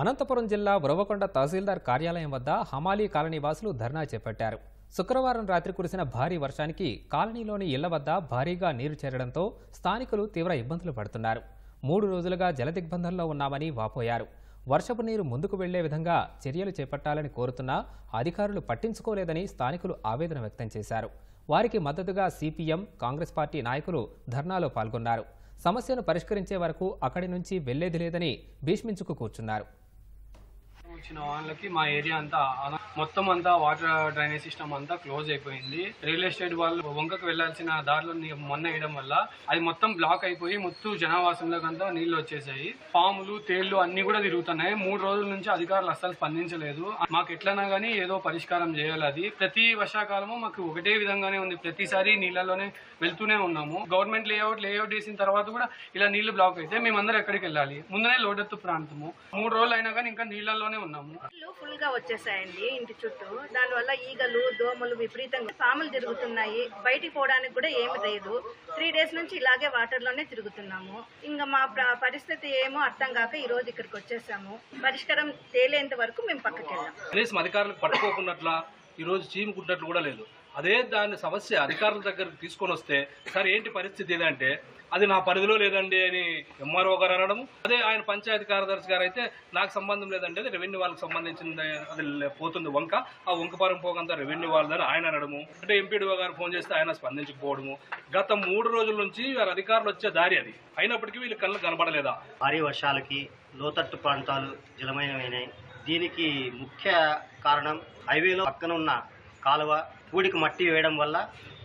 అనంతపురం జిల్లా ఉరవకొండ తహసీల్దార్ కార్యాలయం వద్ద హమాలీ కాలనీ వాసులు ధర్నా చేపట్టారు. శుక్రవారం రాత్రి కురిసిన భారీ వర్షానికి కాలనీలోని ఇళ్ల వద్ద భారీగా నీరు చేరడంతో స్థానికులు తీవ్ర ఇబ్బందులు పడుతున్నారు. 3 రోజులుగా జలదిగ్బంధంలో ఉన్నామని వాపోయారు. వర్షపు నీరు ముందుకు వెళ్లే విధంగా చర్యలు చేపట్టాలని కోరుతున్నా అధికారులు పట్టించుకోలేదని స్థానికులు ఆవేదన వ్యక్తం చేశారు. వారికి మద్దతుగా సిపిఎం, కాంగ్రెస్ పార్టీ నాయకులు ధర్నాలో పాల్గొన్నారు. సమస్యను పరిష్కరించే వరకు అక్కడి నుంచి వెళ్లేది లేదని భీష్మించుకు కూర్చున్నారు. వచ్చిన వాళ్ళకి మా ఏరియా అంతా మొత్తం అంతా వాటర్ డ్రైనేజ్ సిస్టమ్ అంతా క్లోజ్ అయిపోయింది. రియల్ ఎస్టేట్ వాళ్ళు వంకకు వెళ్లాల్సిన దారిలో మొన్న వేయడం వల్ల అది మొత్తం బ్లాక్ అయిపోయి మొత్తం జనావాసంలోకి అంతా నీళ్లు వచ్చేసాయి. పాములు, తేళ్లు అన్ని కూడా తిరుగుతున్నాయి. 3 రోజుల నుంచి అధికారులు అస్సలు స్పందించలేదు. మాకు ఎట్లన్నా గానీ ఏదో పరిష్కారం చేయాలి. అది ప్రతి వర్షాకాలము మాకు ఒకటే విధంగానే ఉంది. ప్రతిసారి నీళ్లలోనే వెళ్తూనే ఉన్నాము. గవర్నమెంట్ లేఅవుట్ వేసిన తర్వాత కూడా ఇలా నీళ్లు బ్లాక్ అయితే మేమందరం ఎక్కడికి వెళ్ళాలి? ముందనే లోడెత్తు ప్రాంతము. 3 రోజులు అయినా కానీ ఇంకా నీళ్లలోనే ఉన్నాము. ఫుల్ గా వచ్చేసాయండి ఇంటి చుట్టూ. దానివల్ల ఈగలు, దోమలు విపరీతంగా పాములు తిరుగుతున్నాయి. బయటికి పోవడానికి కూడా ఏమి లేదు. 3 డేస్ నుంచి ఇలాగే వాటర్ లోనే తిరుగుతున్నాము. ఇంకా మా పరిస్థితి ఏమో అర్థం కాక ఈ రోజు ఇక్కడికి వచ్చేసాము. పరిష్కారం తేలేంత వరకు మేము పక్కకి వెళ్ళాం. కనీసం అధికారులకు పట్టుకోకున్నట్ల ఈ రోజు చీముకుంటున్నట్లు కూడా లేదు. అదే దాని సమస్య అధికారుల దగ్గరకు తీసుకొని వస్తే సార్ ఏంటి పరిస్థితి ఏదంటే అది నా పరిధిలో లేదండి అని ఎంఆర్ఓ గారు అనడం. అదే ఆయన పంచాయతీ కార్యదర్శి గారు అయితే నాకు సంబంధం లేదండి, అది రెవెన్యూ వాళ్ళకి సంబంధించింది, అది పోతుంది వంక, ఆ వంకపరం పోకంతా రెవెన్యూ వాళ్ళదని ఆయన అనడము. అంటే ఎంపీడీఓ గారు ఫోన్ చేస్తే ఆయన స్పందించకపోవడము. గత 3 రోజుల నుంచి వీళ్ళ అధికారులు వచ్చే దారి అది అయినప్పటికీ వీళ్ళ కళ్ళు కనబడలేదా? భారీ వర్షాలకి లోతట్టు ప్రాంతాలు జలమయమైనాయి. దీనికి ముఖ్య కారణం హైవేలో పక్కన ఉన్న కాలువ పూడికి మట్టి వేయడం వల్ల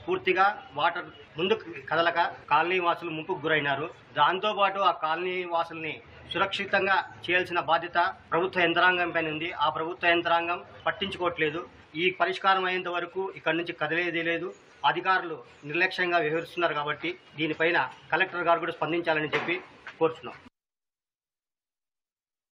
పూర్తిగా వాటర్ ముందుకు కదలక కాలనీ వాసులు ముంపుకు గురైనారు. దాంతోపాటు ఆ కాలనీ వాసుల్ని సురక్షితంగా చేయాల్సిన బాధ్యత ప్రభుత్వ యంత్రాంగం పైన ఉంది. ఆ ప్రభుత్వ యంత్రాంగం పట్టించుకోవట్లేదు. ఈ పరిష్కారం అయ్యేంత వరకు ఇక్కడి నుంచి కదిలేది లేదు. అధికారులు నిర్లక్ష్యంగా వ్యవహరిస్తున్నారు. కాబట్టి దీనిపైన కలెక్టర్ గారు కూడా స్పందించాలని చెప్పి కోరుతున్నాం.